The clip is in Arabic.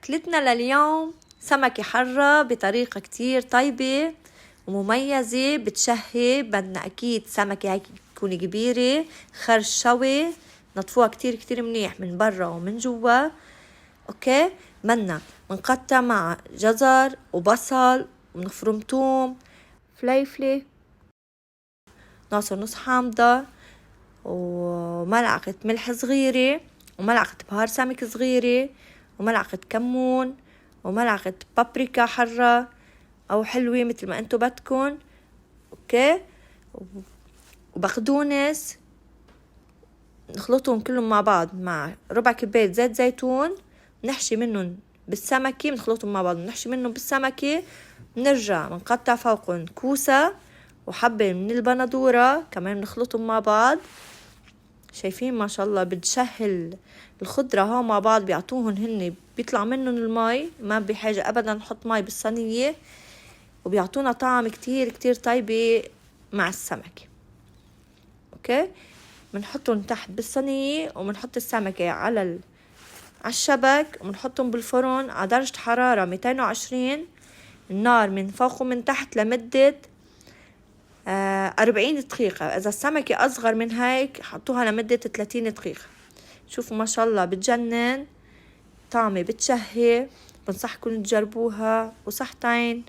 أكلتنا لليوم سمكة حرة بطريقة كتير طيبة ومميزة بتشهي. بدنا أكيد سمكة هيك تكون كبيرة، خرج شوي، نطفوها كتير منيح من برا ومن جوا. أوكي، بدنا منقطع مع جزر وبصل ونفرم توم، فليفلة، ناصر نص حامضة، وملعقة ملح صغيرة، وملعقة بهار سمك صغيرة، وملعقة كمون، وملعقة بابريكا حرة أو حلوة مثل ما أنتو بدكن. أوكي، وبقدونس، نخلطهم كلهم مع بعض مع ربع كوباية زيت زيتون، نحشي منهم بالسمكة، بنخلطهم مع بعض نحشي منهم بالسمكة، بنرجع بنقطع فوقهم كوسة وحبة من البندورة كمان نخلطهم مع بعض. شايفين ما شاء الله بتشهل الخضرة هون مع بعض، بيعطوهن هن بيطلع منهم المي، ما بحاجة أبدا نحط مي بالصينية، وبيعطونا طعم كتير طيبة مع السمكة. أوكي، بنحطهم تحت بالصينية وبنحط السمكة على الشبك وبنحطهم بالفرن على درجة حرارة 220، النار من فوق ومن تحت لمدة 40 دقيقة. إذا السمكة أصغر من هيك حطوها لمدة 30 دقيقة. شوفوا ما شاء الله بتجنن، طعمة بتشهي، بنصحكم تجربوها وصحتين.